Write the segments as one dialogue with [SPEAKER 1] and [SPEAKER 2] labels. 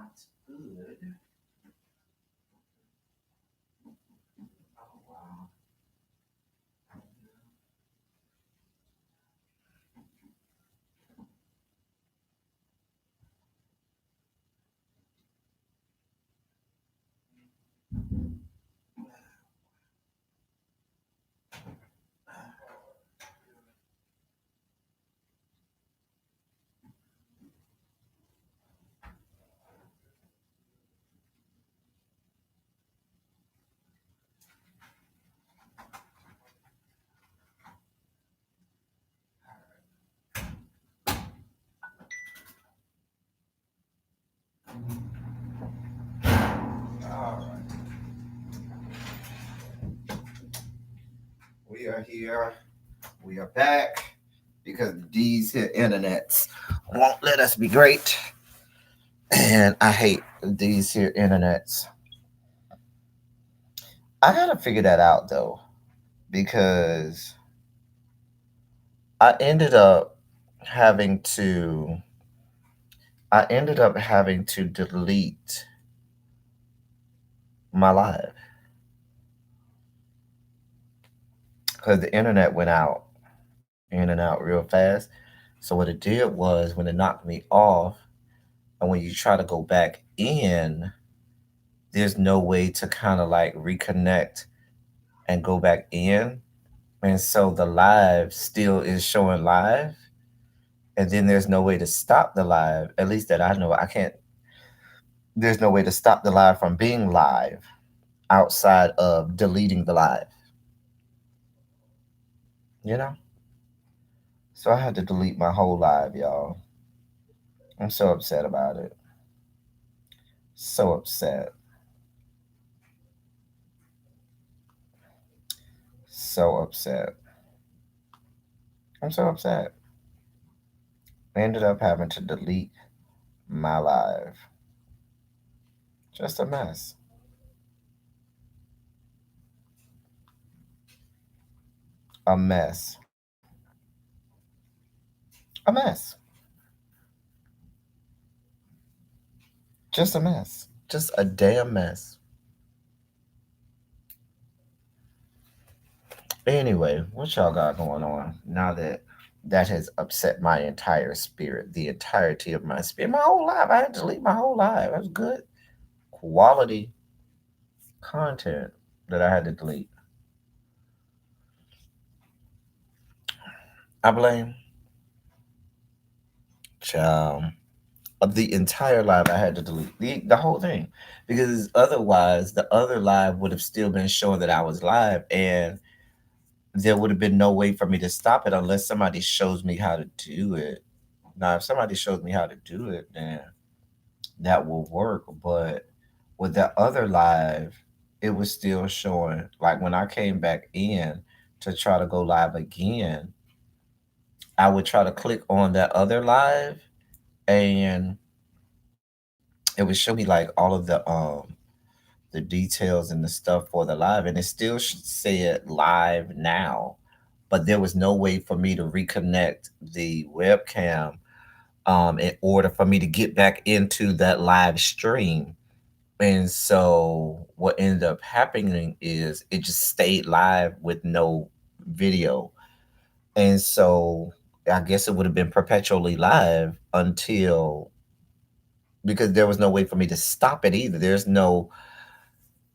[SPEAKER 1] not good. Oh wow. All right. We are here. We are back because these here internets won't let us be great. And I hate these here internets. I gotta figure that out though, because I ended up having to I ended up having to delete my live because the internet went out in and out real fast. So what it did was when it knocked me off, and when you try to go back in, there's no way to kind of like reconnect and go back in. And so the live still is showing live, and then there's no way to stop the live. At least that I know. I can't. There's no way to stop the live from being live outside of deleting the live. You know. So I had to delete my whole live, y'all. I'm so upset about it. So upset. So upset. I'm so upset. I ended up having to delete my live. Just a mess. A mess. A mess. Just a mess. Just a damn mess. Anyway, what y'all got going on now that that has upset my entire spirit, the entirety of my spirit, my whole life? I had to delete my whole life. That was good quality content that I had to delete. I blame child. Of the entire live, I had to delete the whole thing because otherwise, the other live would have still been showing that I was live, and there would have been no way for me to stop it unless somebody shows me how to do it. Now, if somebody shows me how to do it, then that will work. But with that other live, it was still showing. Like when I came back in to try to go live again, I would try to click on that other live, and it would show me like all of the details and the stuff for the live, and it still said live now, but there was no way for me to reconnect the webcam in order for me to get back into that live stream. And so what ended up happening is it just stayed live with no video. And so I guess it would have been perpetually live until, because there was no way for me to stop it either. There's no,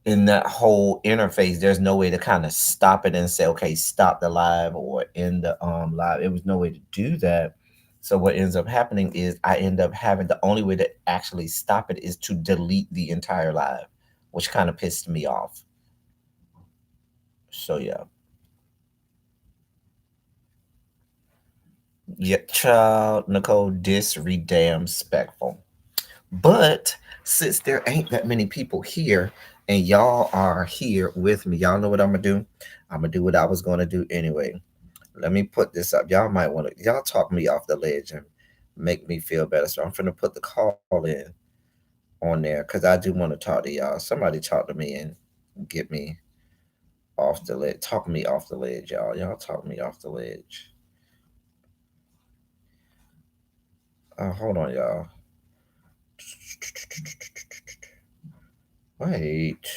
[SPEAKER 1] in that whole interface, there's no way to kind of stop it and say, okay, stop the live or end the live. It was no way to do that. So what ends up happening is I end up having, the only way to actually stop it is to delete the entire live, which kind of pissed me off. So yeah. Yeah, child Nicole disrespectful. But since there ain't that many people here and y'all are here with me, y'all know what I'm gonna do? I'm gonna do what I was gonna do anyway. Let me put this up. Y'all might want to, y'all talk me off the ledge and make me feel better. So I'm finna put the call in on there because I do want to talk to y'all. Somebody talk to me and get me off the ledge. Talk me off the ledge, y'all. Y'all talk me off the ledge. Hold on, y'all. Wait.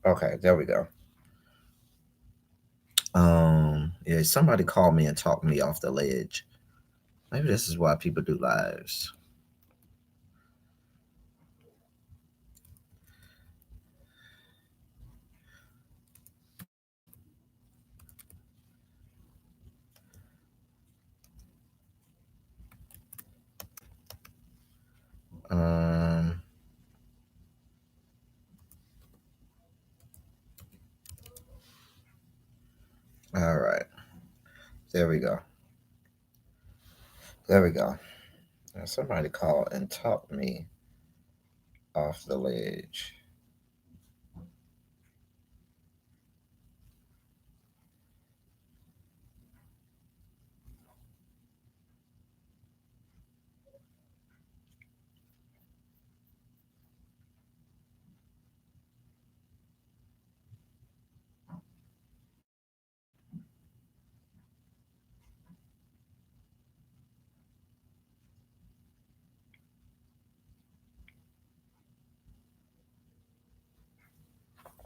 [SPEAKER 1] Okay, there we go. Yeah, somebody called me and talked me off the ledge. Maybe this is why people do lives. Um, all right, there we go. There we go. Now somebody called and talked me off the ledge.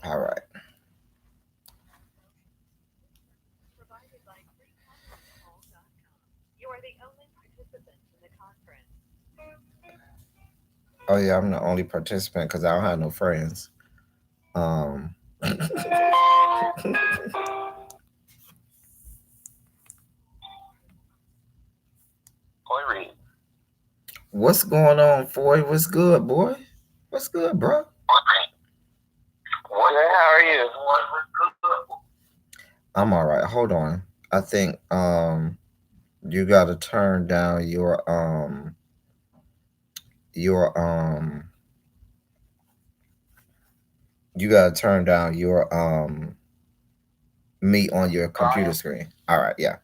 [SPEAKER 1] All right. Oh yeah, I'm the only participant because I don't have no friends. Um, what's going on, boy? What's good, boy? What's good, bro?
[SPEAKER 2] How are you?
[SPEAKER 1] I'm all right. Hold on. I think you gotta turn down your you gotta turn down your me on your computer screen. All right, yeah.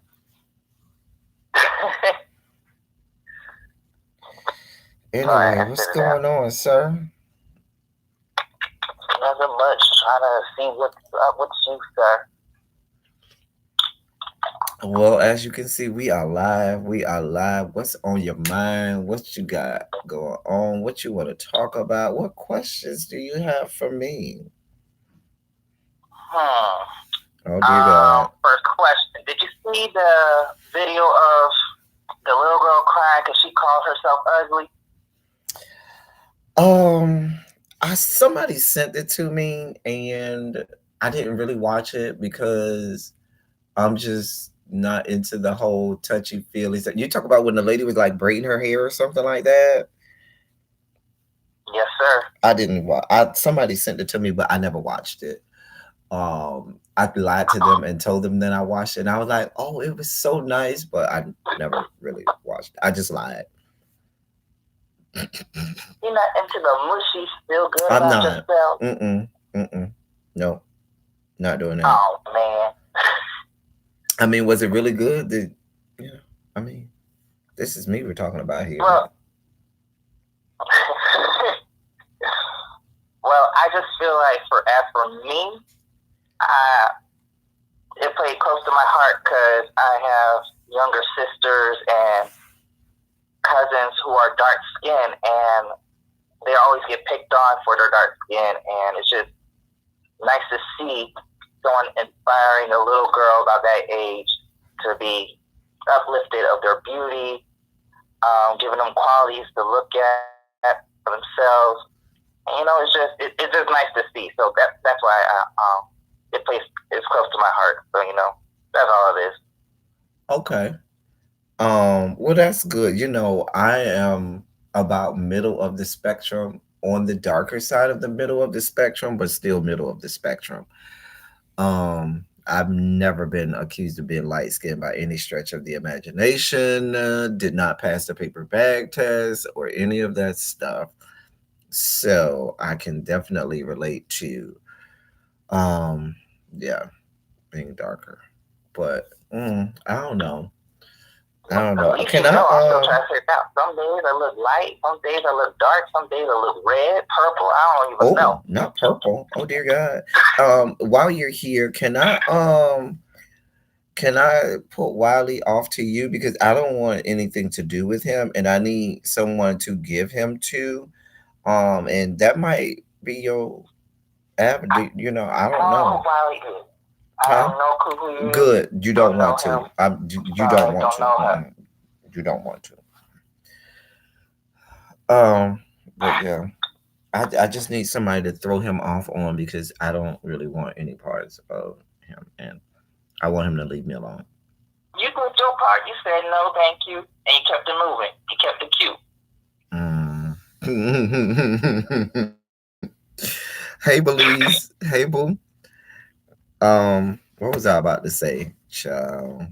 [SPEAKER 2] Alright,
[SPEAKER 1] Anyway,
[SPEAKER 2] I
[SPEAKER 1] what's
[SPEAKER 2] set it out.
[SPEAKER 1] going on, sir?
[SPEAKER 2] Nothing much. Trying to see what's up with you, sir.
[SPEAKER 1] Well, as you can see, we are live. We are live. What's on your mind? What you got going on? What you want to talk about? What questions do you have for me?
[SPEAKER 2] Hmm.
[SPEAKER 1] Oh dear God.
[SPEAKER 2] First question. Did you see the video of the little girl crying because she called herself ugly?
[SPEAKER 1] Um, I somebody sent it to me, and I didn't really watch it because I'm just not into the whole touchy feely. You talk about when the lady was like braiding her hair or something like that.
[SPEAKER 2] Yes, sir.
[SPEAKER 1] I didn't watch. I Somebody sent it to me, but I never watched it. I lied to them and told them that I watched it, and I was like, "Oh, it was so nice," but I never really watched it. I just lied.
[SPEAKER 2] You're not into the mushy, feel good
[SPEAKER 1] I'm
[SPEAKER 2] about
[SPEAKER 1] not.
[SPEAKER 2] yourself?
[SPEAKER 1] Mm-mm. Mm-mm. No, not doing that.
[SPEAKER 2] Oh, man.
[SPEAKER 1] I mean, was it really good? Yeah. I mean, this is me we're talking about here.
[SPEAKER 2] Well, well, I just feel like as for me, I it played close to my heart because I have younger sisters and cousins who are dark skinned, and they always get picked on for their dark skin, and it's just nice to see someone inspiring a little girl about that age to be uplifted of their beauty, giving them qualities to look at for themselves. And, it's just nice to see. So that's why it plays it's close to my heart. So that's all it is.
[SPEAKER 1] Okay. Well, that's good. I am about middle of the spectrum, on the darker side of the middle of the spectrum, but still middle of the spectrum. I've never been accused of being light skinned by any stretch of the imagination. Did not pass the paper bag test or any of that stuff. So I can definitely relate to, um, yeah, being darker. But I don't know. I don't
[SPEAKER 2] At
[SPEAKER 1] know.
[SPEAKER 2] least
[SPEAKER 1] Can I?
[SPEAKER 2] I'm still trying to figure it out. Some days I look light, some days I look dark, some days I look red, purple. I don't even know.
[SPEAKER 1] Oh, not purple. Oh dear God. While you're here, can I? can I put Wiley off to you because I don't want anything to do with him, and I need someone to give him to. And that might be your avenue. You know, I
[SPEAKER 2] I
[SPEAKER 1] don't
[SPEAKER 2] don't know
[SPEAKER 1] know,
[SPEAKER 2] who Wiley is. I
[SPEAKER 1] huh?
[SPEAKER 2] have no clue who he is.
[SPEAKER 1] Good. You don't
[SPEAKER 2] Don't know
[SPEAKER 1] want
[SPEAKER 2] him.
[SPEAKER 1] to. You don't
[SPEAKER 2] Sorry,
[SPEAKER 1] want
[SPEAKER 2] don't
[SPEAKER 1] to.
[SPEAKER 2] know him.
[SPEAKER 1] Mm-mm. You don't want to. But yeah, I just need somebody to throw him off on because I don't really want any parts of him, and I want him to leave me alone.
[SPEAKER 2] You did your part. You said no, thank you, and you kept it moving. You kept it cute.
[SPEAKER 1] Mm. Hey, Belize. Hey, boo. What was I about to say? Child,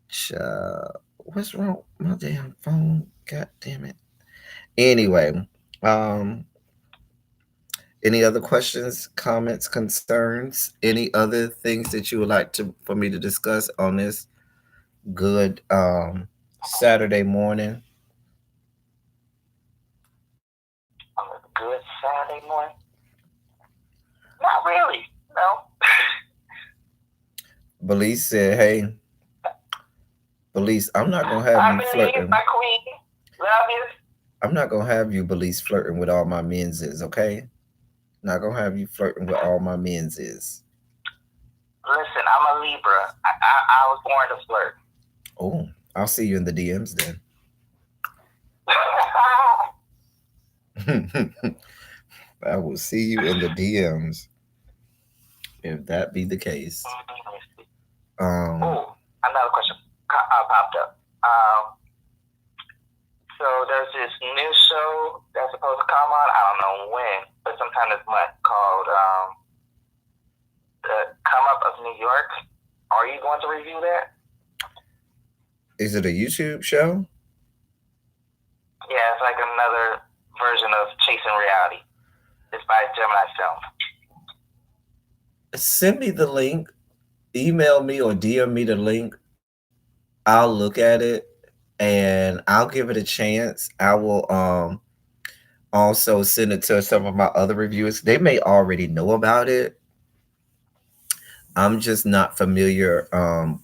[SPEAKER 1] child. What's wrong? My damn phone. God damn it. Anyway, um, any other questions, comments, concerns? Any other things that you would like to for me to discuss on this good Saturday morning?
[SPEAKER 2] On a good Saturday morning. Not really. No.
[SPEAKER 1] Belize said, "Hey, Belize, I'm not gonna have
[SPEAKER 2] I
[SPEAKER 1] you
[SPEAKER 2] believe
[SPEAKER 1] flirting.
[SPEAKER 2] my queen. Love you.
[SPEAKER 1] I'm not gonna have you, Belize, flirting with all my menses. Okay, not gonna have you flirting with all my menses.
[SPEAKER 2] Listen, I'm a Libra. I was born to flirt.
[SPEAKER 1] Oh, I'll see you in the DMs then. I will see you in the DMs if that be the case. Um,
[SPEAKER 2] Oh, another question popped up. So there's this new show that's supposed to come on. I don't know when, but sometime this month called The Come Up of New York. Are you going to review that?
[SPEAKER 1] is it a YouTube show?
[SPEAKER 2] Yeah, it's like another version of Chasing Reality. It's by Gemini Film.
[SPEAKER 1] Send me the link. Email me or DM me the link. I'll look at it and I'll give it a chance. I will also send it to some of my other reviewers. They may already know about it. I'm just not familiar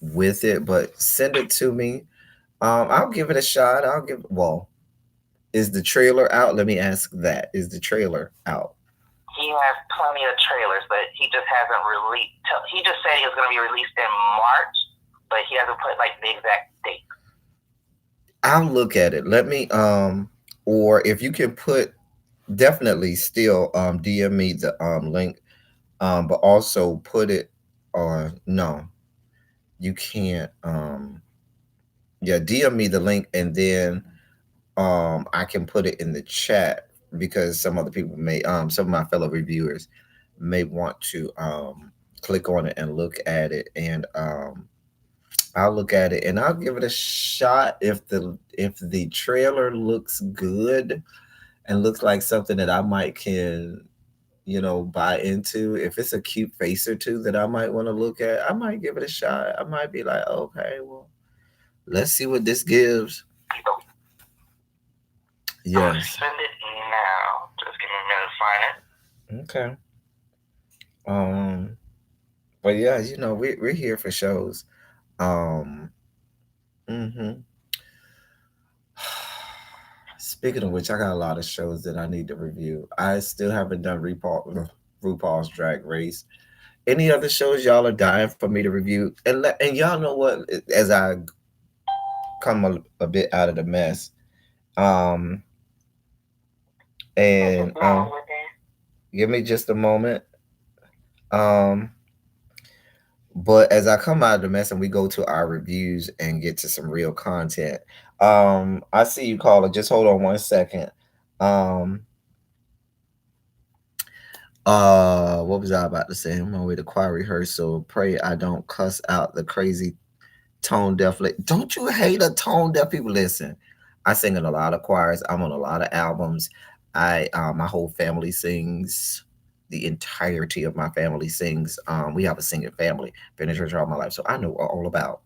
[SPEAKER 1] with it, but send it to me. I'll give it a shot. Well, is the trailer out? Let me ask that. Is the trailer out?
[SPEAKER 2] He has plenty of trailers, but he just hasn't released. He just said he was going to be released in March, but he hasn't put like the exact date.
[SPEAKER 1] I'll look at it. Let me or if you can put definitely still DM me the link, but also put it on. No, you can't. Yeah, DM me the link and then I can put it in the chat because some other people may some of my fellow reviewers may want to click on it and look at it, and I'll look at it and I'll give it a shot if the trailer looks good and looks like something that I might can, you know, buy into. If it's a cute face or two that I might want to look at, I might give it a shot. I might be like, okay, well, let's see what this gives.
[SPEAKER 2] I'm gonna
[SPEAKER 1] Yes.
[SPEAKER 2] send it now. Just give me a minute to find it.
[SPEAKER 1] Okay. Um, but yeah, you know, we're here for shows. Um, hmm Speaking of which, I got a lot of shows that I need to review. I still haven't done RuPaul's Drag Race. Any other shows y'all are dying for me to review? And y'all know what? As I come a bit out of the mess, um, and give me just a moment. Um, but as I come out of the mess and we go to our reviews and get to some real content, I see you, caller. Just hold on one second. Um, what was I about to say? I'm on my way to choir rehearsal. Pray I don't cuss out the crazy tone deaf. Don't you hate a tone deaf people? Listen, I sing in a lot of choirs. I'm on a lot of albums. My whole family sings. The entirety of my family sings. We have a singing family. Been in church all my life, so I know all about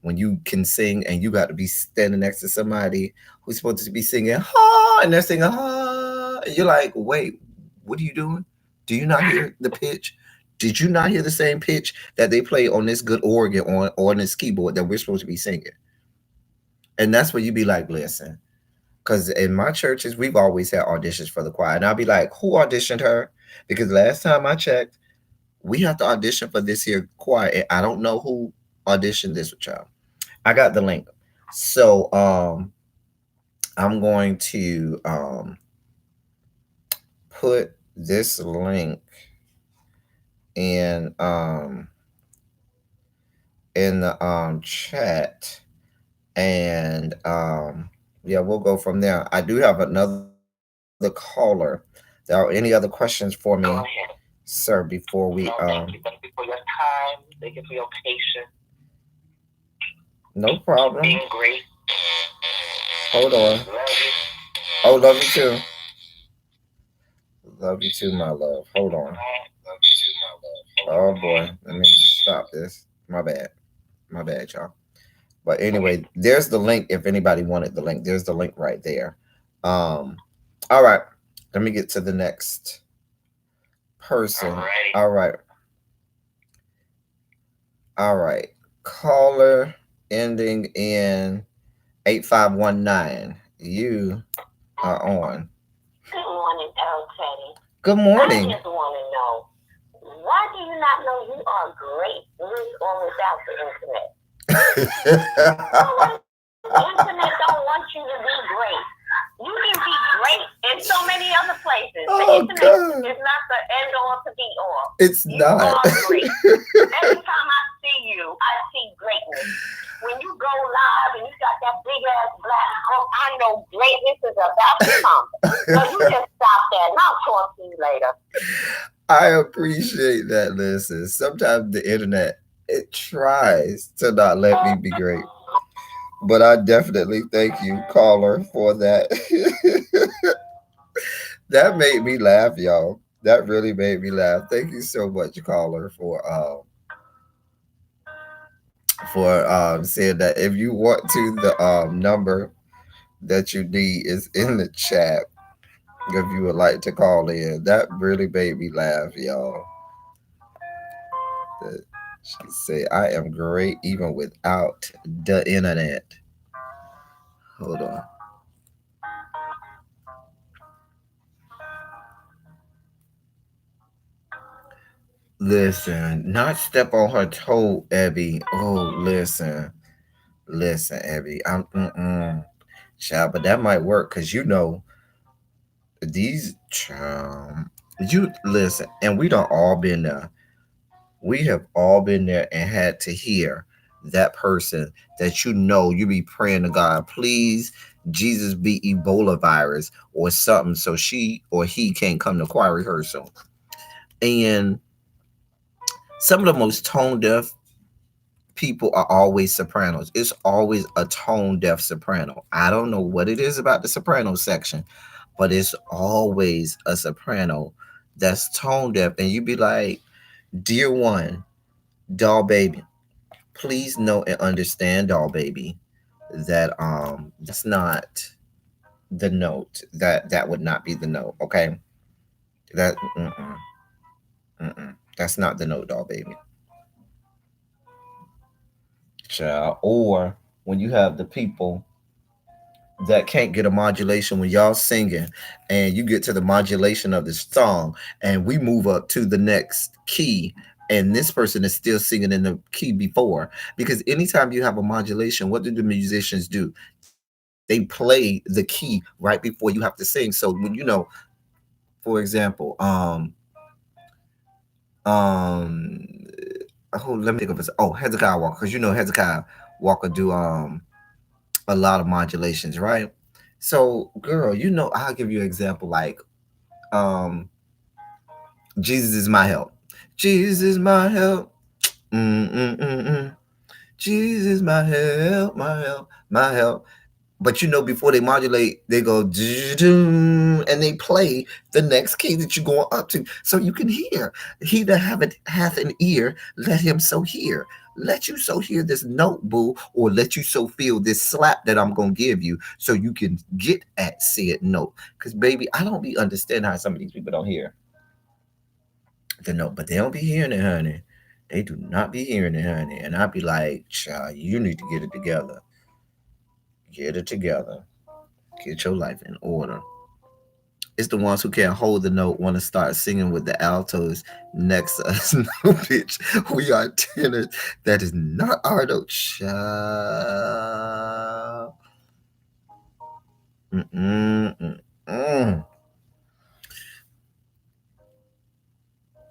[SPEAKER 1] when you can sing and you got to be standing next to somebody who's supposed to be singing ha and they're singing ha. And you're like, wait, what are you doing? Do you not hear the pitch? Did you not hear the same pitch that they play on this good organ on this keyboard that we're supposed to be singing? And that's where you be like, listen, because in my churches we've always had auditions for the choir, and I'll be like, who auditioned her? Because last time I checked, we have to audition for this here choir, and I don't know who auditioned this with y'all. I got the link, so I'm going to put this link in the chat, and yeah, we'll go from there. I do have another caller. There are any other questions for me,
[SPEAKER 2] Go ahead.
[SPEAKER 1] sir, before we
[SPEAKER 2] No, thank you. Thank you for your time. Thank you for your patience.
[SPEAKER 1] no
[SPEAKER 2] Keep
[SPEAKER 1] problem.
[SPEAKER 2] being great.
[SPEAKER 1] Hold on.
[SPEAKER 2] Love you.
[SPEAKER 1] Oh, love you too. Love you too, my love. Hold on.
[SPEAKER 2] Love you too, my love.
[SPEAKER 1] Oh boy, let me stop this. My bad. My bad, y'all. But anyway, there's the link if anybody wanted the link. There's the link right there. Um all right. Let me get to the next person.
[SPEAKER 2] Alrighty.
[SPEAKER 1] All right. All right. Caller ending in 8519. You are on.
[SPEAKER 2] Good morning, El Teddy.
[SPEAKER 1] Good
[SPEAKER 2] I
[SPEAKER 1] morning.
[SPEAKER 2] just want to know, why do you not know you are great with or without the internet? Nobody, the internet don't want you to be great. You can be great in so many other places. The
[SPEAKER 1] Oh
[SPEAKER 2] internet
[SPEAKER 1] God.
[SPEAKER 2] is not the end all to be all.
[SPEAKER 1] It's
[SPEAKER 2] You
[SPEAKER 1] not.
[SPEAKER 2] are great. Every time I see you, I see greatness. When you go live and you got that big ass black book, I know greatness is about to come. So you just stop that and I'll talk to you later.
[SPEAKER 1] I appreciate that. Listen, sometimes the internet it tries to not let me be great, but I definitely thank you, caller, for that. That made me laugh, y'all. That really made me laugh. Thank you so much, caller, for saying that. If you want to, the number that you need is in the chat. If you would like to call in, that really made me laugh, y'all. That she said, "I am great even without the internet." Hold on. Listen, not step on her toe, Abby. Oh, listen, Abby. I'm child, but that might work because these you listen, and we don't all been there. We have all been there and had to hear that person that you be praying to God, please, Jesus be Ebola virus or something, so she or he can't come to choir rehearsal. And some of the most tone deaf people are always sopranos. It's always a tone deaf soprano. I don't know what it is about the soprano section, but it's always a soprano that's tone deaf. And you be like, dear one, doll baby, please know and understand, doll baby, that that's not the note. That would not be the note. Okay, that that's not the note, doll baby. Child. Or when you have the people that can't get a modulation when y'all singing and you get to the modulation of the song and we move up to the next key and this person is still singing in the key before, because anytime you have a modulation, what do the musicians do? They play the key right before you have to sing. So when for example, um oh, let me think of it. Oh, Hezekiah Walker, because Hezekiah Walker do a lot of modulations, right? So, girl, I'll give you an example like um Jesus is my help. Jesus is my help. Mm-mm-mm-mm. Jesus is my help, my help, my help. But before they modulate, they go and they play the next key that you're going up to, so you can hear. He that hath an ear, let him so hear. Let you so hear this note, boo, or let you so feel this slap that I'm gonna give you, so you can get at said note. Cause baby, I don't be understanding how some of these people don't hear. The note, but they don't be hearing it, honey. They do not be hearing it, honey. And I'd be like, child, you need to get it together. Get it together. Get your life in order. It's the ones who can't hold the note want to start singing with the altos next to us. No, bitch. We are tenors. That is not our note. Child. Mm-mm, mm-mm.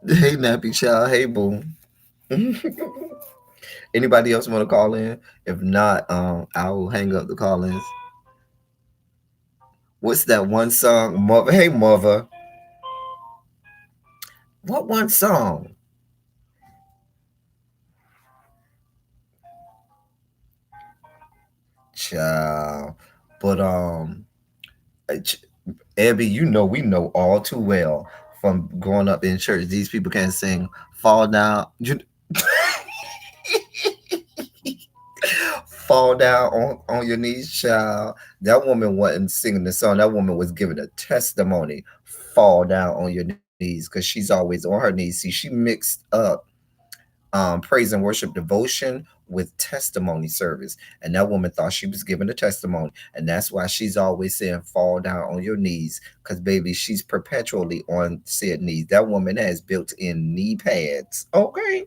[SPEAKER 1] Hey, Nappy Child. Hey, Boom. Anybody else want to call in? If not, I will hang up the call ins. What's that one song? Mother, hey, Mother. What one song? Child. But Abby, you know we know all too well from growing up in church. These people can't sing "Fall Down." Fall down on your knees, child. That woman wasn't singing the song. That woman was giving a testimony. Fall down on your knees because she's always on her knees. See, she mixed up praise and worship devotion with testimony service. And that woman thought she was giving a testimony. And that's why she's always saying, fall down on your knees. Because, baby, she's perpetually on said knees. That woman has built in knee pads. Okay.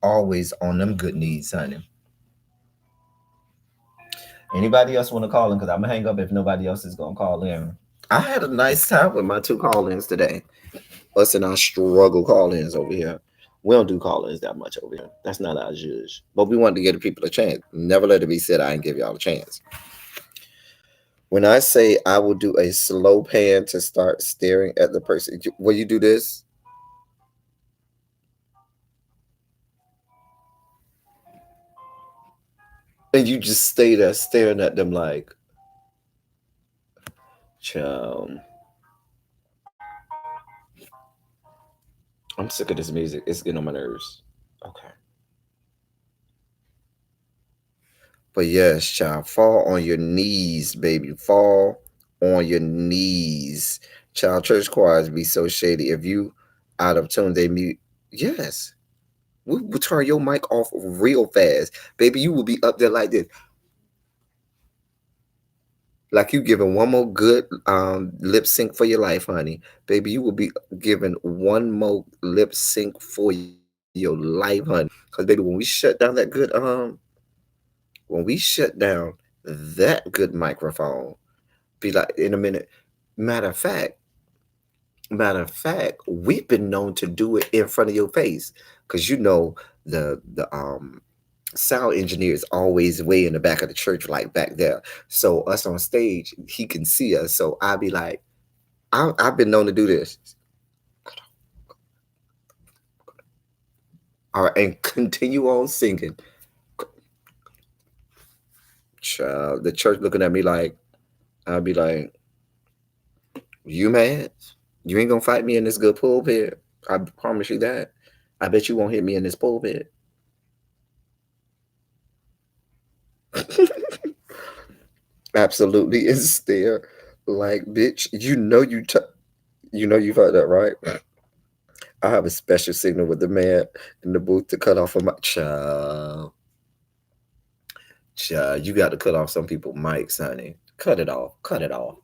[SPEAKER 1] Always on them good knees, honey. Anybody else want to call in? Because I'm going to hang up if nobody else is going to call in. I had a nice time with my two call ins today. Us and our struggle call ins over here. We don't do call ins that much over here. That's not our judge. But we want to give the people a chance. Never let it be said I ain't give y'all a chance. When I say I will do a slow pan to start staring at the person, will you do this? And you just stay there staring at them like, child, I'm sick of this music. It's getting on my nerves. Okay. But yes, child, fall on your knees, baby. Fall on your knees. Child, church choirs be so shady. If you out of tune, they mute. Yes. We will turn your mic off real fast. Baby, you will be up there like this. Like you giving one more good lip sync for your life, honey. Baby, you will be giving one more lip sync for your life, honey. Cause baby, when we shut down that good microphone, be like in a minute. Matter of fact, we've been known to do it in front of your face. Cause you know the sound engineer is always way in the back of the church, like back there. So us on stage, he can see us. So I'll be like, I've been known to do this. All right, and continue on singing. Child, the church looking at me like, I'll be like, you mad? You ain't gonna fight me in this good pulpit. I promise you that. I bet you won't hit me in this pulpit. Absolutely is there. Like, bitch, you know you've heard that, right? I have a special signal with the man in the booth to cut off of my child. Child, you got to cut off some people mics, honey. Cut it off. Cut it off.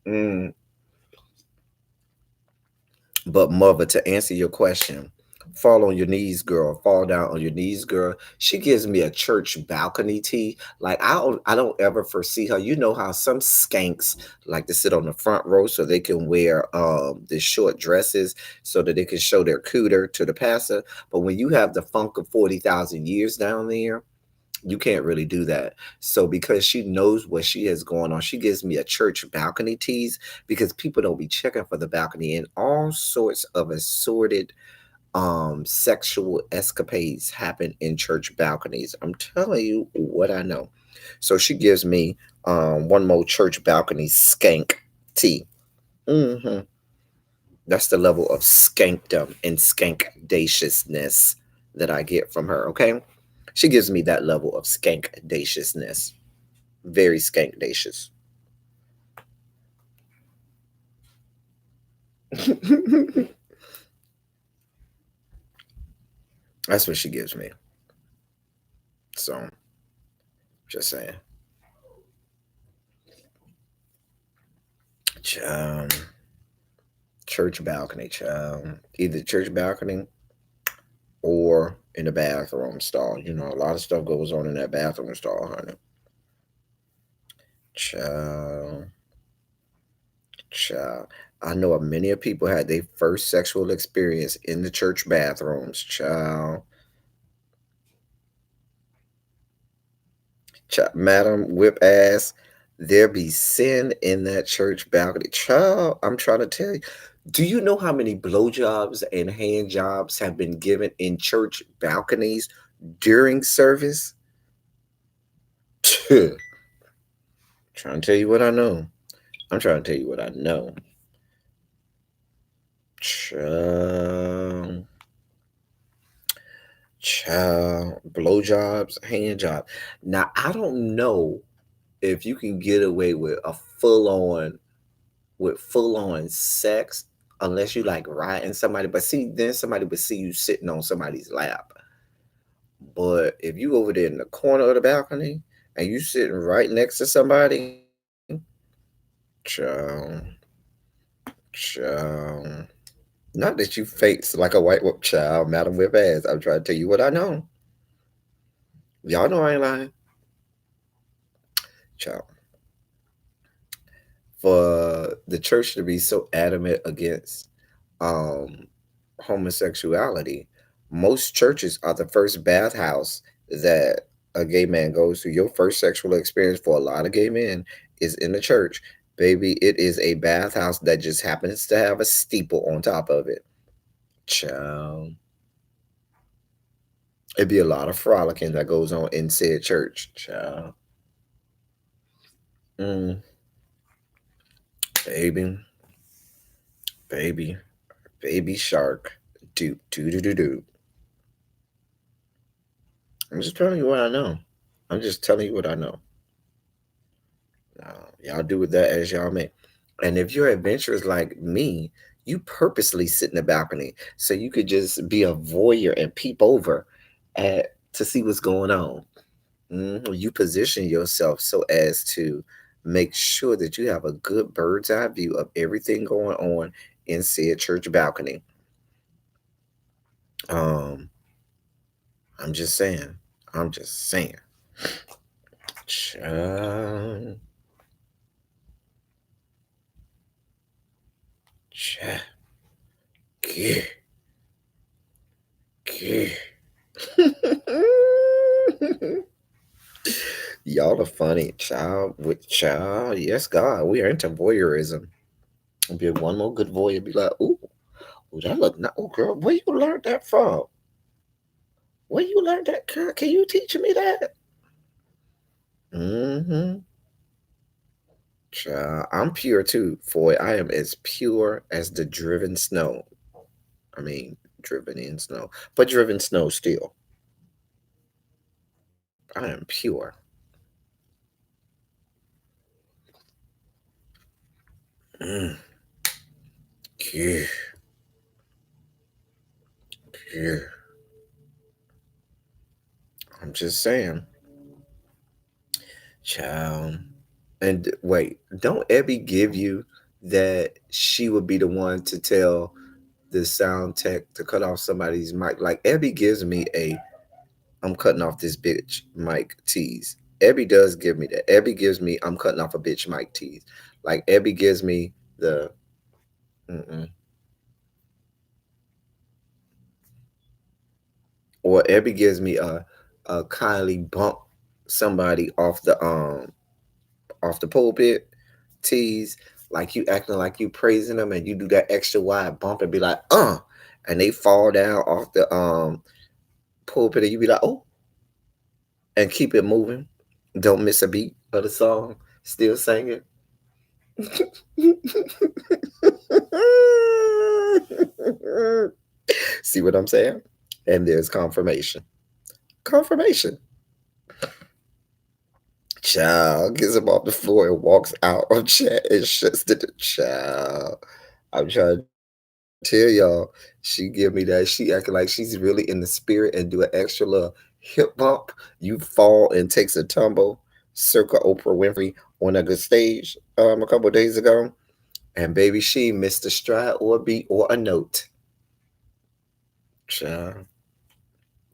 [SPEAKER 1] Mm. But mother, to answer your question, fall on your knees, girl. Fall down on your knees, girl. She gives me a church balcony tea. Like I don't ever foresee her. You know how some skanks like to sit on the front row so they can wear the short dresses so that they can show their cooter to the pastor. But when you have the funk of 40,000 years down there, you can't really do that. So because she knows what she has going on, she gives me a church balcony tease because people don't be checking for the balcony and all sorts of assorted sexual escapades happen in church balconies. I'm telling you what I know. So she gives me one more church balcony skank tea. Hmm. That's the level of skankdom and skankdaciousness that I get from her, okay? She gives me that level of skankdaciousness. Very skankdacious. That's what she gives me. So just saying. Um, church balcony, either church balcony or in the bathroom stall. You know, a lot of stuff goes on in that bathroom stall, honey. Child, child. I know many of people had their first sexual experience in the church bathrooms, child. Madam Whip Ass, there be sin in that church balcony. Child, I'm trying to tell you. Do you know how many blowjobs and hand jobs have been given in church balconies during service? Trying to tell you what I know. I'm trying to tell you what I know. Child, child, blowjobs, hand job. Now I don't know if you can get away with full on sex unless you like riding somebody. But see, then somebody would see you sitting on somebody's lap. But if you over there in the corner of the balcony and you sitting right next to somebody, child, child. Not that you face like a white child, Madam Whip ass. I'm trying to tell you what I know. Y'all know I ain't lying. Child. For the church to be so adamant against um homosexuality, most churches are the first bathhouse that a gay man goes to. Your first sexual experience for a lot of gay men is in the church. Baby, it is a bathhouse that just happens to have a steeple on top of it. Child. It'd be a lot of frolicking that goes on in said church. Child. Mm, baby, baby, baby shark. Do, do, do, do, do. I'm just telling you what I know. I'm just telling you what I know. Y'all do with that as y'all may. And if you're adventurous like me, you purposely sit in the balcony so you could just be a voyeur and peep over to see what's going on. You position yourself so as to make sure that you have a good bird's eye view of everything going on in said church balcony. Um, I'm just saying. I'm just saying. Child, child, yeah, yeah. Y'all are funny, child. With child, yes, God, we are into voyeurism. Be one more good voyeur, be like, ooh, that look nice. Oh, girl, where you learned that from? Where you learned that, girl? Can you teach me that? Mm-hmm. Child, I'm pure too, boy. I am as pure as the driven snow. I mean, driven in snow, but driven snow still. I am pure. Mm, pure, pure. I'm just saying, child. And wait, don't Abby give you that she would be the one to tell the sound tech to cut off somebody's mic? Like Abby gives me a I'm cutting off this bitch mic tease. Abby does give me that. Abby gives me I'm cutting off a bitch mic tease. Like Abby gives me the mm-mm. Or Abby gives me a kindly bump somebody off the pulpit tease, like you acting like you praising them and you do that extra wide bump and be like, and they fall down off the pulpit and you be like, oh, and keep it moving. Don't miss a beat of the song. Still singing. See what I'm saying? And there's confirmation. Confirmation. Child gets him off the floor and walks out of chat and shuts to the child. I'm trying to tell you. Tell y'all, she give me that. She acting like she's really in the spirit and do an extra little hip bump. You fall and takes a tumble, circa Oprah Winfrey on a good stage a couple of days ago. And baby, she missed a stride or a beat or a note. Child,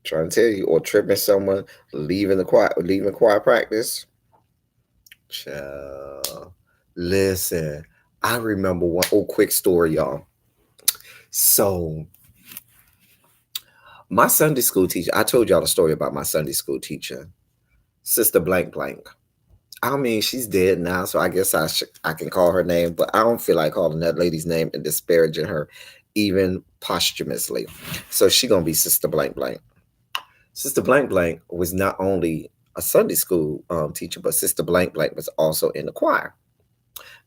[SPEAKER 1] trying to tell you, or tripping someone, leaving choir practice. Child, listen, I remember one quick story, y'all. So my Sunday school teacher, I told y'all the story about my Sunday school teacher, Sister Blank Blank. I mean, she's dead now, so I guess I can call her name, but I don't feel like calling that lady's name and disparaging her, even posthumously. So she gonna be Sister Blank Blank. Sister Blank Blank was not only a Sunday school teacher, but Sister Blank Blank was also in the choir.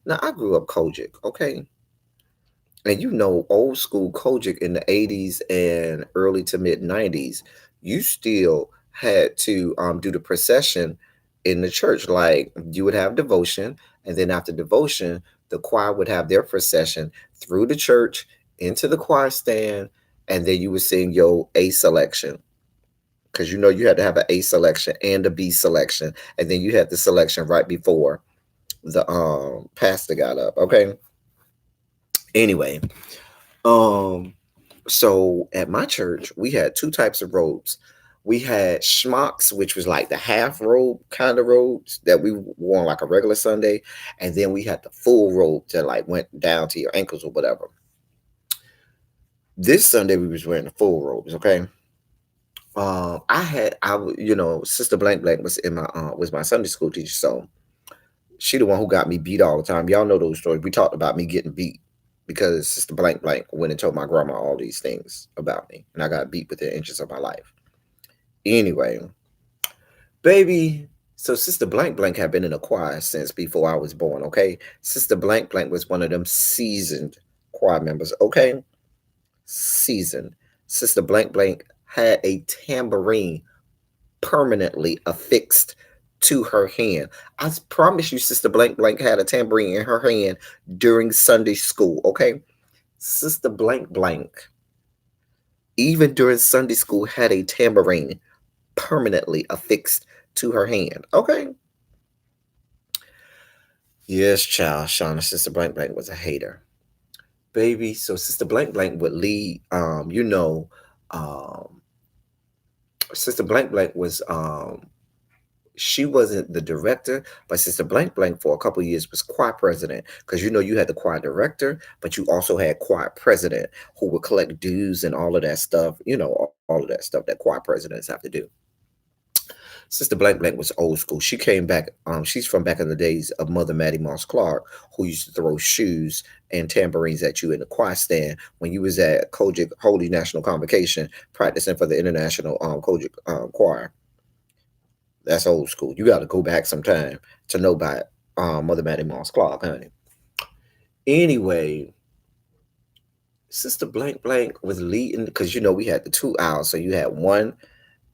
[SPEAKER 1] Now I grew up Kojic, okay, and you know, old school Kojic in the 80s and early to mid 90s, you still had to do the procession in the church. Like you would have devotion, and then after devotion, the choir would have their procession through the church into the choir stand, and then you would sing your A selection. Because you know you had to have an A selection and a B selection, and then you had the selection right before the pastor got up. Okay. Anyway, um so at my church, we had two types of robes. We had schmucks, which was like the half robe kind of robes that we wore on like a regular Sunday, and then we had the full robe that like went down to your ankles or whatever. This Sunday we was wearing the full robes. Okay. You know, Sister Blank Blank was in my was my Sunday school teacher, so she the one who got me beat all the time. Y'all know those stories. We talked about me getting beat because Sister Blank Blank went and told my grandma all these things about me, and I got beat within inches of my life. Anyway, baby, so Sister Blank Blank had been in a choir since before I was born. Okay, Sister Blank Blank was one of them seasoned choir members. Okay, seasoned. Sister Blank Blank had a tambourine permanently affixed to her hand. I promise you, Sister Blank Blank had a tambourine in her hand during Sunday school. Okay, Sister Blank Blank, even during Sunday school, had a tambourine permanently affixed to her hand. Okay. Yes, child. Shauna, Sister Blank Blank was a hater. Baby. So Sister Blank Blank would lead, um, Sister Blank Blank was she wasn't the director, but Sister Blank Blank for a couple of years was choir president. Because you know you had the choir director, but you also had choir president who would collect dues and all of that stuff, you know, all of that stuff that choir presidents have to do. Sister Blank Blank was old school. She came back. She's from back in the days of Mother Mattie Moss Clark, who used to throw shoes and tambourines at you in the choir stand when you was at Kojic Holy National Convocation practicing for the International Kojic Choir. That's old school. You got to go back sometime to know about Mother Mattie Moss Clark, honey. Anyway, Sister Blank Blank was leading because you know we had the two aisles, so you had one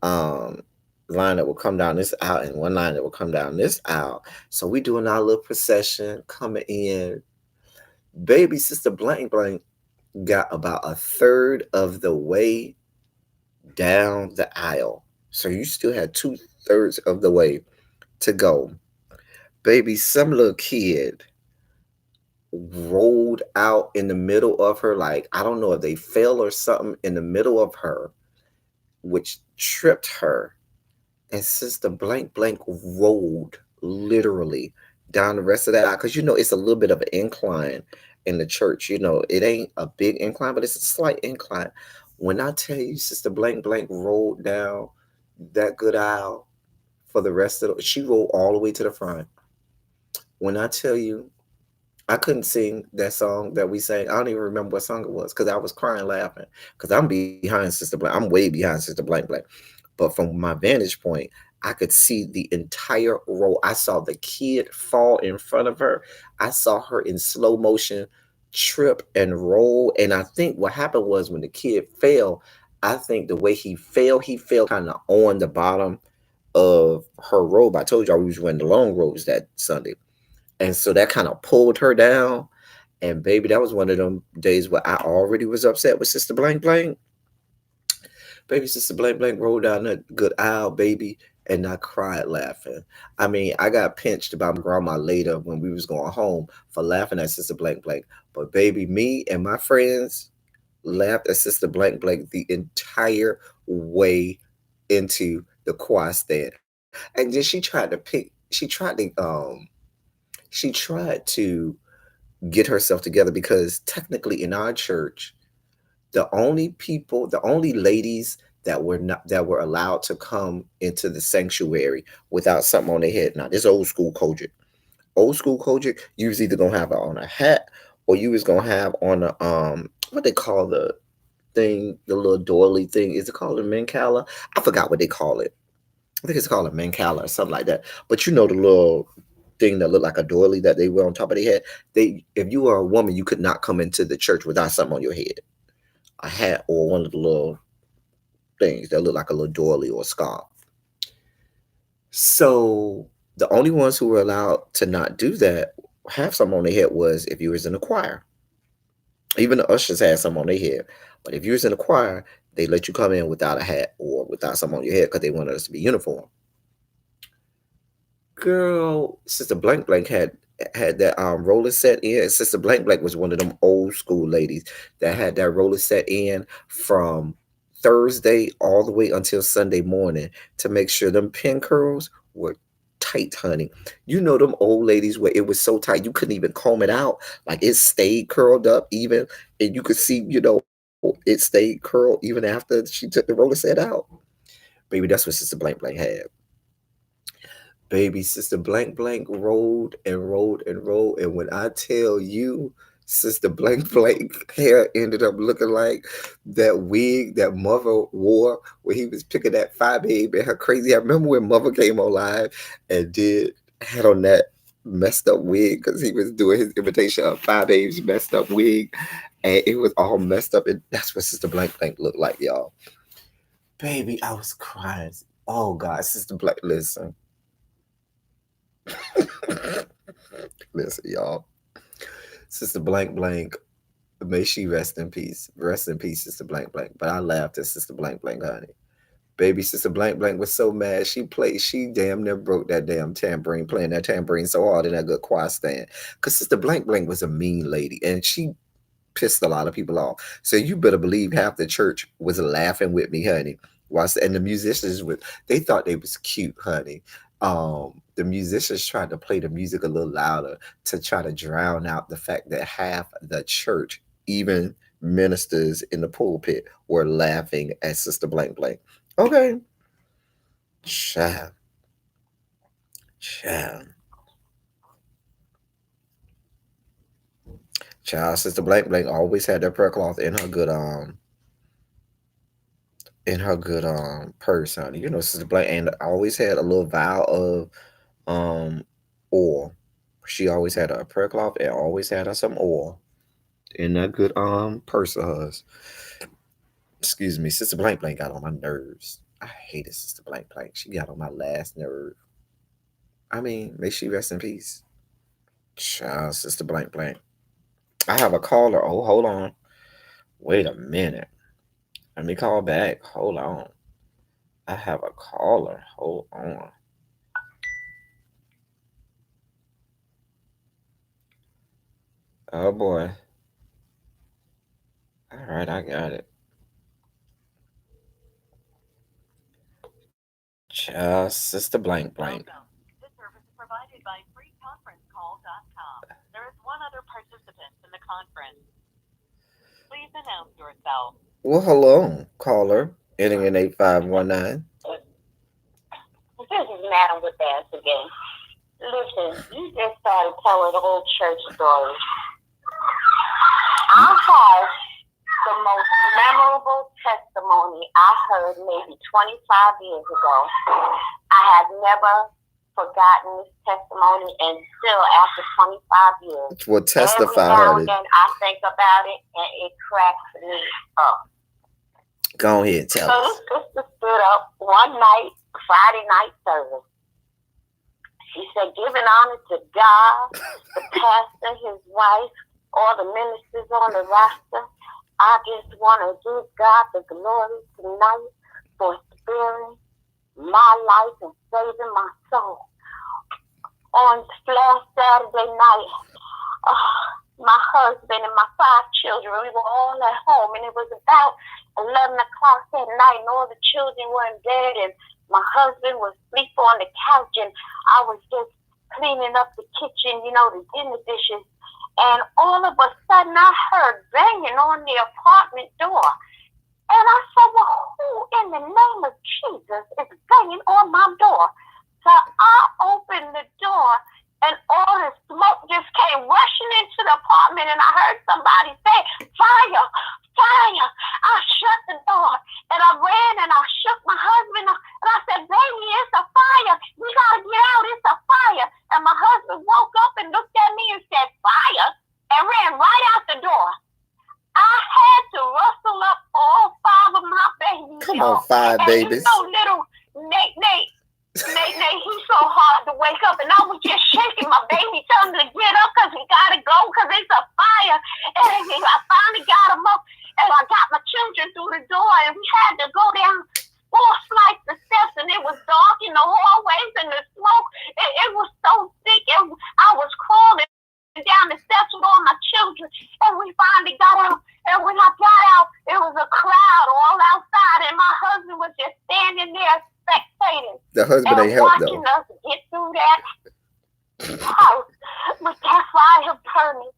[SPEAKER 1] um line that will come down this aisle and one line that will come down this aisle. So we doing our little procession coming in. Baby Sister Blank Blank got about a third of the way down the aisle. So you still had two-thirds of the way to go. Baby, some little kid rolled out in the middle of her, like I don't know if they fell or something in the middle of her, which tripped her. And Sister Blank Blank rolled literally down the rest of that aisle because you know it's a little bit of an incline in the church. You know, it ain't a big incline, but it's a slight incline. When I tell you, Sister Blank Blank rolled down that good aisle for the rest of the, she rolled all the way to the front. When I tell you, I couldn't sing that song that we sang. I don't even remember what song it was because I was crying laughing because I'm behind Sister Blank. I'm way behind Sister Blank Blank. But from my vantage point, I could see the entire row. I saw the kid fall in front of her. I saw her in slow motion trip and roll. And I think what happened was when the kid fell, I think the way he fell kind of on the bottom of her robe. I told y'all we was wearing the long robes that Sunday. And so that kind of pulled her down. And baby, that was one of them days where I already was upset with Sister Blank Blank. Baby, Sister Blank Blank rolled down that good aisle, baby, and I cried laughing. I mean, I got pinched by my grandma later when we was going home for laughing at Sister Blank Blank. But baby, me and my friends laughed at Sister Blank Blank the entire way into the choir stand. And then she tried to get herself together because technically in our church, the only ladies that were allowed to come into the sanctuary without something on their head. Now, this old school Kojic. Old school Kojic, you was either gonna have it on a hat or you was gonna have on a what they call the thing, the little doily thing. Is it called a mancala? I forgot what they call it. I think it's called a mancala or something like that. But you know the little thing that looked like a doily that they wear on top of their head. They, if you were a woman, you could not come into the church without something on your head, a hat or one of the little things that look like a little doily or a scarf. So the only ones who were allowed to not do that, have some on their head, was if you was in a choir. Even the ushers had some on their head. But if you was in a choir, they let you come in without a hat or without some on your head because they wanted us to be uniform. Girl, Sister Blank Blank had that roller set in. And Sister Blank Blank was one of them old school ladies that had that roller set in from Thursday all the way until Sunday morning to make sure them pin curls were tight, honey. You know them old ladies where it was so tight you couldn't even comb it out. Like it stayed curled up even, and you could see, it stayed curled even after she took the roller set out. Baby, that's what Sister Blank Blank had. Baby, Sister Blank Blank rolled and rolled and rolled. And when I tell you, Sister Blank Blank hair ended up looking like that wig that Mother wore when he was picking that five babe and her crazy. I remember when Mother came on live and had on that messed up wig because he was doing his imitation of five babe's messed up wig, and it was all messed up. And that's what Sister Blank Blank looked like, y'all. Baby, I was crying. Oh God, Sister Blank, listen. Listen, y'all. Sister Blank Blank, may she rest in peace. Rest in peace, Sister Blank Blank. But I laughed at Sister Blank Blank, honey. Baby, Sister Blank Blank was so mad. She damn near broke that damn tambourine, playing that tambourine so hard in that good choir stand. Because Sister Blank Blank was a mean lady. And she pissed a lot of people off. So you better believe half the church was laughing with me, honey. And the musicians they thought they was cute, honey. The musicians tried to play the music a little louder to try to drown out the fact that half the church, even ministers in the pulpit, were laughing at Sister Blank Blank. Okay. Child, child, child. Sister Blank Blank always had that prayer cloth in her good purse, honey. You know, Sister Blank and always had a little vial of oil. She always had a prayer cloth and always had her some oil in that good purse of hers. Excuse me, Sister Blank Blank got on my nerves. I hated Sister Blank Blank. She got on my last nerve. I mean, may she rest in peace. Child, Sister Blank Blank. I have a caller. Oh, hold on. Wait a minute. Let me call back. Hold on. I have a caller. Hold on. Oh boy. All right, I got it. Just Sister Blank Blank.
[SPEAKER 2] Welcome. This service is provided by freeconferencecall.com. There is one other participant in the conference. Please announce yourself.
[SPEAKER 1] Well, hello, caller. Ending in 8519.
[SPEAKER 2] This is Madam with Bass again. Listen, you just started telling the whole church story. I have the most memorable testimony I heard maybe 25 years ago. I have never forgotten this testimony, and still after 25 years,
[SPEAKER 1] Well, testify,
[SPEAKER 2] every now
[SPEAKER 1] honey.
[SPEAKER 2] and then I think about it and it cracks me up.
[SPEAKER 1] Go ahead, tell
[SPEAKER 2] So
[SPEAKER 1] us.
[SPEAKER 2] this sister stood up one night, Friday night service. She said, giving honor to God, the pastor, his wife, all the ministers on the roster. I just want to give God the glory tonight for sparing my life and saving my soul. On last Saturday night, my husband and my 5 children, we were all at home, and it was about 11 o'clock at night, and all the children were in bed, and my husband was asleep on the couch, and I was just cleaning up the kitchen, the dinner dishes, and all of a sudden I heard banging on the apartment door. And I said, well, who in the name of Jesus is banging on my door? So I opened the door, and all the smoke just came rushing into the apartment, and I heard somebody say, fire, fire. I shut the door, and I ran, and I shook my husband, and I said, baby, it's a fire. We got to get out. It's a fire. And my husband woke up and looked at me and said, fire, and ran right out the door. I had to rustle up all 5 of my babies,
[SPEAKER 1] Come on,
[SPEAKER 2] y'all.
[SPEAKER 1] 5
[SPEAKER 2] And
[SPEAKER 1] babies.
[SPEAKER 2] little Nate, he's so hard to wake up, and I was just shaking my baby, telling him to get up because he got to go because it's a fire. And I finally got him up, and I got my children through the door, and we had to go down 4 flights of steps, and it was dark in the hallways, and the smoke, it was so thick, and I was crawling down the steps with all my children, and we finally got out. And when I got out, it was a crowd all outside, and my husband was just standing there spectating
[SPEAKER 1] The husband
[SPEAKER 2] and
[SPEAKER 1] ain't help
[SPEAKER 2] watching
[SPEAKER 1] though.
[SPEAKER 2] us get through that house with that fire burning.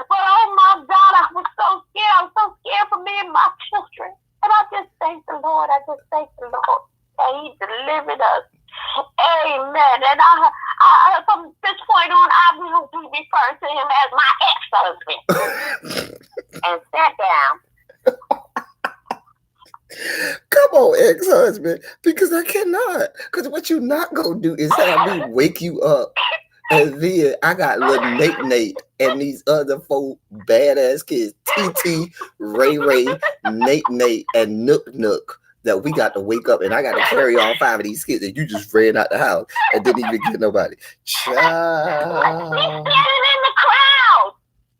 [SPEAKER 2] But oh my God, I was so scared. I was so scared for me and my children. And I just thank the Lord. I just thank the Lord that He delivered us. Amen. And I from this point on, I will be referring to him as my ex-husband. And sat down.
[SPEAKER 1] Come on, ex-husband, because I cannot. Because what you not gonna do is have me wake you up, and then I got little Nate and these other 4 badass kids, TT, Ray, Nate, and Nook, that we got to wake up, and I got to carry all 5 of these kids, and you just ran out the house and didn't even get nobody.
[SPEAKER 2] He's
[SPEAKER 1] Child.
[SPEAKER 2] standing in the crowd,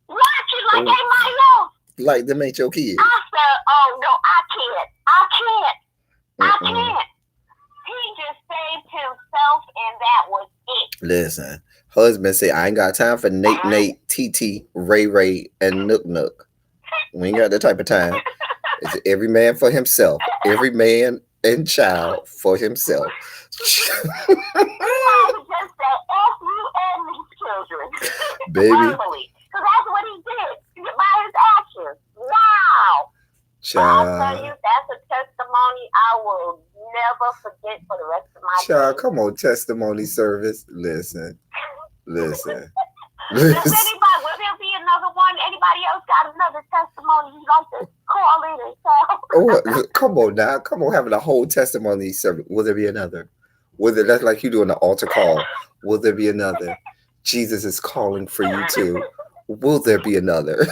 [SPEAKER 2] watching like they might know.
[SPEAKER 1] Like them ain't your kids.
[SPEAKER 2] I said, oh no, I can't. He just saved himself, and that was it.
[SPEAKER 1] Listen, husband said, I ain't got time for Nate, TT, Ray, and Nook. We ain't got that type of time. It's every man for himself. Every man and child for himself.
[SPEAKER 2] I would just say, F you and these children.
[SPEAKER 1] Baby.
[SPEAKER 2] Verbally. Because that's what he did by his actions. Wow.
[SPEAKER 1] Child.
[SPEAKER 2] I'll tell you, that's a testimony I will never forget for the rest of my
[SPEAKER 1] Child,
[SPEAKER 2] days.
[SPEAKER 1] come on, testimony service. Listen.
[SPEAKER 2] Does anybody, will there be another one? Anybody else got another testimony you'd like to call in and tell?
[SPEAKER 1] Oh, come on now. Come on, having a whole testimony service. Will there be another? That's like you doing the altar call. Will there be another? Jesus is calling for you too. Will there be another?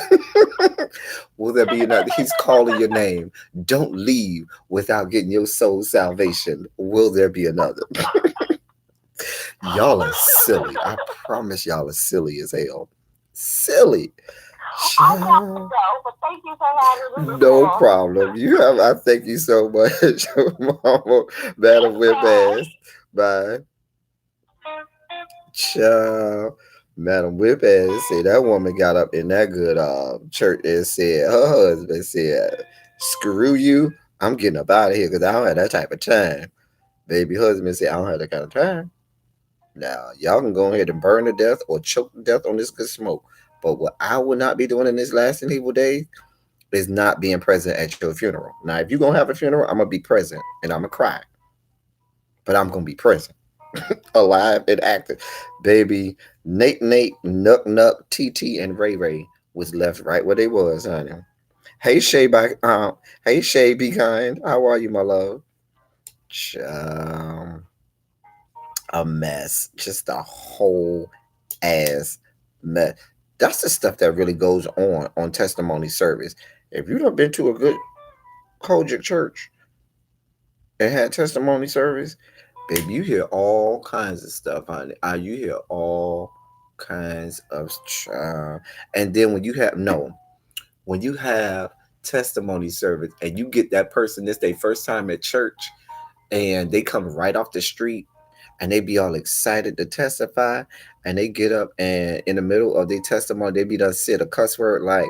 [SPEAKER 1] Will there be another? He's calling your name. Don't leave without getting your soul salvation. Will there be another? Y'all are silly. I promise y'all are silly as hell. Silly.
[SPEAKER 2] I got to go, but thank you for having me.
[SPEAKER 1] No problem. You have. I thank you so much, Mama, Madam Whip Ass. Bye. Ciao. Madam Whip Ass said that woman got up in that good church and said her husband said, "Screw you. I'm getting up out of here because I don't have that type of time." Baby husband said, "I don't have that kind of time." Now, y'all can go ahead and burn to death or choke to death on this good smoke. But what I will not be doing in this last and evil day is not being present at your funeral. Now, if you're going to have a funeral, I'm going to be present and I'm going to cry. But I'm going to be present, alive and active. Baby, Nate, Nook, TT, and Ray was left right where they was, honey. Hey, hey, Shay, be kind. How are you, my love? A mess, just a whole ass mess. That's the stuff that really goes on testimony service. If you done been to a good Kojic church and had testimony service, baby, you hear all kinds of stuff, honey. You hear all kinds of and then when you have no, when you have testimony service and you get that person this their first time at church and they come right off the street and they be all excited to testify and they get up and in the middle of their testimony they be done said a cuss word like,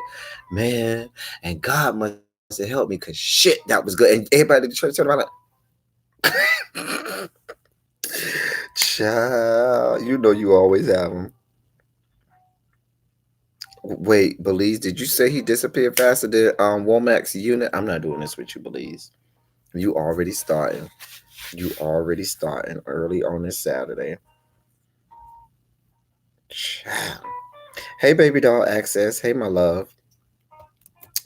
[SPEAKER 1] man, and God must have helped me because shit that was good, and everybody in the church turn around like child, you know you always have them. Wait, Belize, did you say he disappeared faster than Womack's unit? I'm not doing this with you, Belize. You already starting. You already starting early on this Saturday. Child. Hey, baby doll access. Hey, my love.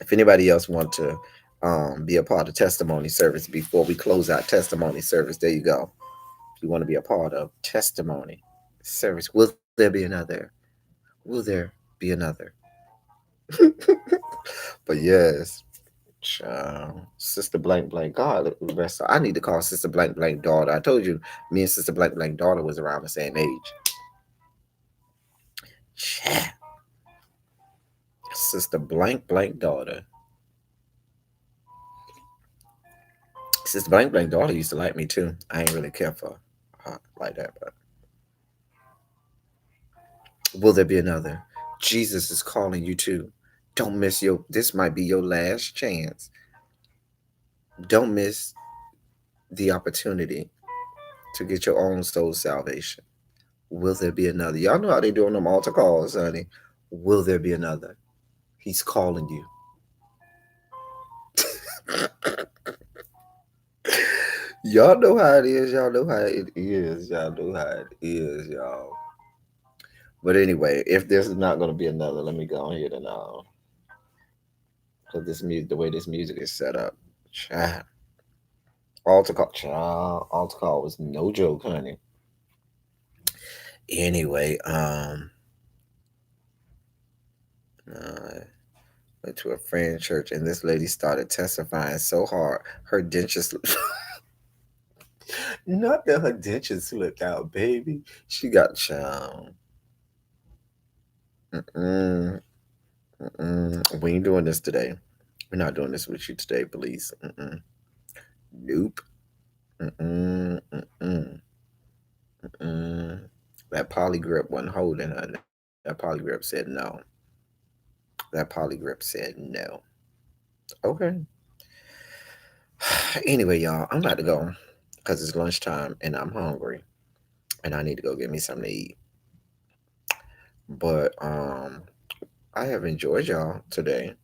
[SPEAKER 1] If anybody else want to be a part of testimony service before we close out testimony service, there you go. If you want to be a part of testimony service, will there be another? Will there be another? But yes, child, Sister Blank Blank God rest. I need to call Sister Blank Blank daughter. I told you, me and Sister Blank Blank daughter was around the same age. Child, Sister Blank Blank daughter. Sister Blank Blank daughter used to like me too. I ain't really care for her like that, but will there be another? Jesus is calling you too. Don't miss your. This might be your last chance. Don't miss the opportunity to get your own soul salvation. Will there be another? Y'all know how they doing them altar calls, honey. Will there be another? He's calling you. Y'all know how it is. Y'all know how it is. Y'all know how it is, y'all. But anyway, if there's not going to be another, let me go ahead and because this music, the way this music is set up, child, altar call was no joke, honey. Anyway, uh, went to a friend church and this lady started testifying so hard her dentures not that her dentures slipped out, baby. She got child. Mm-mm, mm-mm. We ain't doing this today. We're not doing this with you today, please. Mm-mm. Nope. Mm-mm, mm-mm, mm-mm. That polygrip wasn't holding her. That polygrip said no. That polygrip said no. Okay. Anyway, y'all, I'm about to go because it's lunchtime and I'm hungry and I need to go get me something to eat. But I have enjoyed y'all today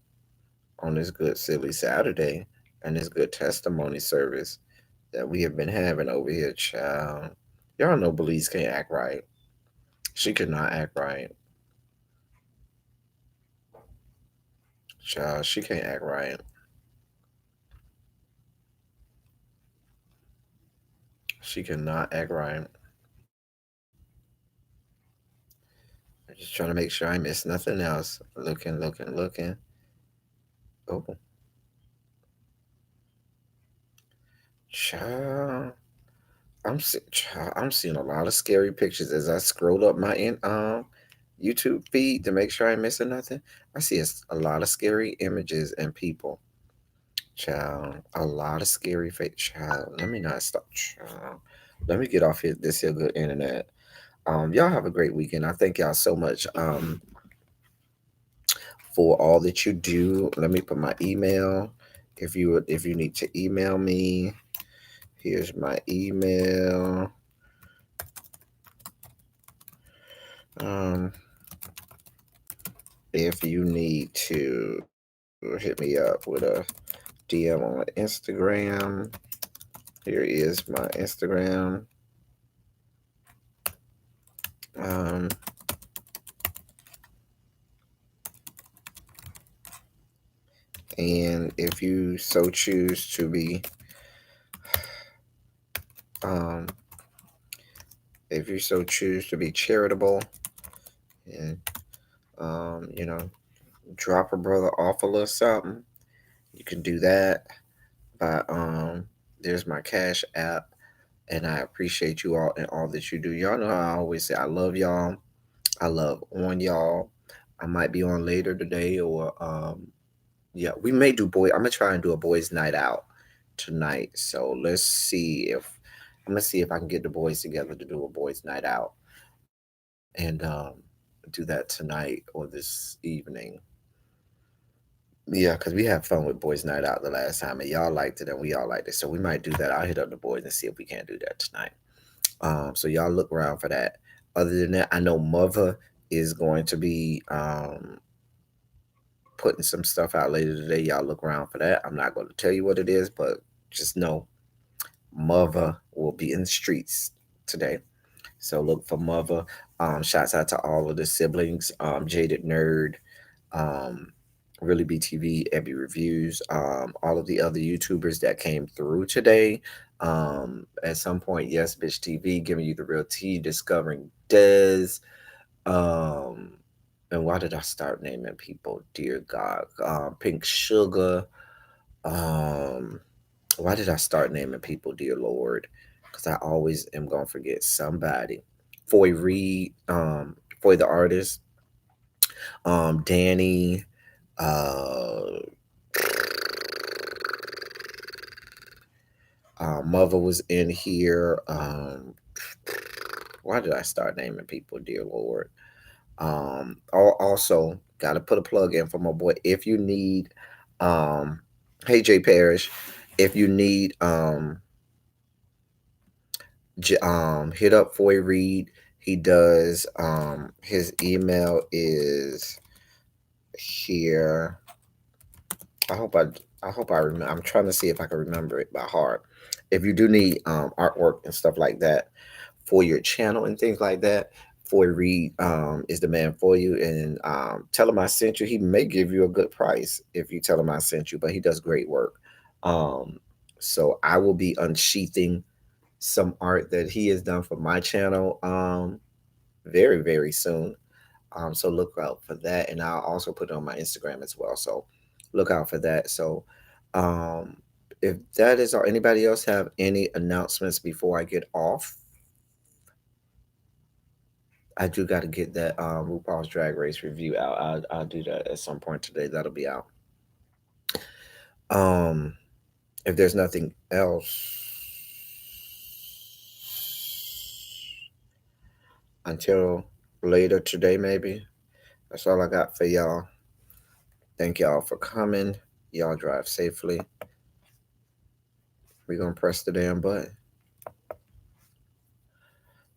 [SPEAKER 1] on this good silly Saturday and this good testimony service that we have been having over here, child. Y'all know Belize can't act right. She could not act right. Child, she can't act right. She cannot act right. I'm just trying to make sure I miss nothing else. Looking, looking, looking. Oh, child. Child, I'm seeing a lot of scary pictures as I scroll up my YouTube feed to make sure I ain't missing nothing. I see a lot of scary images and people. Child, a lot of scary fake child. Let me not stop. Child. Let me get off here this here good internet. Y'all have a great weekend. I thank y'all so much for all that you do. Let me put my email. If you need to email me, here's my email. Um, if you need to hit me up with a DM on Instagram, here is my Instagram. Um, and if you so choose to be, um, if you so choose to be charitable, and you know, drop a brother off a little something, you can do that. By there's my Cash app, and I appreciate you all and all that you do. Y'all know how I always say I love y'all. I love on y'all. I might be on later today, or yeah, we may do boy. I'm gonna try and do a boys' night out tonight. So let's see if I'm gonna see if I can get the boys together to do a boys' night out, and do that tonight or this evening. Yeah, because we had fun with boys' night out the last time, and y'all liked it, and we all liked it. So we might do that. I'll hit up the boys and see if we can't do that tonight. So y'all look around for that. Other than that, I know Mother is going to be putting some stuff out later today. Y'all look around for that. I'm not going to tell you what it is, but just know Mother will be in the streets today. So look for Mother. Shouts out to all of the siblings, Jaded Nerd, um, Really BTV, Ebby Reviews, all of the other YouTubers that came through today. At some point, Yes Bitch TV, giving you the real tea, discovering Dez. Um, and why did I start naming people? Dear God, Pink Sugar. Um, why did I start naming people? Dear Lord, because I always am gonna forget somebody. Foy Reed, Foy the artist, Danny, uh, Mother was in here. Why did I start naming people? Dear Lord. Also got to put a plug in for my boy. If you need, um, hey Jay Parrish, if you need, hit up Foy Reed. He does. His email is here. I hope I. I hope I remember. I'm trying to see if I can remember it by heart. If you do need artwork and stuff like that for your channel and things like that, Foy Reed is the man for you. And tell him I sent you. He may give you a good price if you tell him I sent you. But he does great work. Um, so I will be unsheathing some art that he has done for my channel very very soon. So look out for that, and I'll also put it on my Instagram as well. So look out for that. So um, if that is all, anybody else have any announcements before I get off? I do got to get that RuPaul's Drag Race review out. I'll do that at some point today. That'll be out. Um, if there's nothing else, until later today, maybe. That's all I got for y'all. Thank y'all for coming. Y'all drive safely. We're going to press the damn button.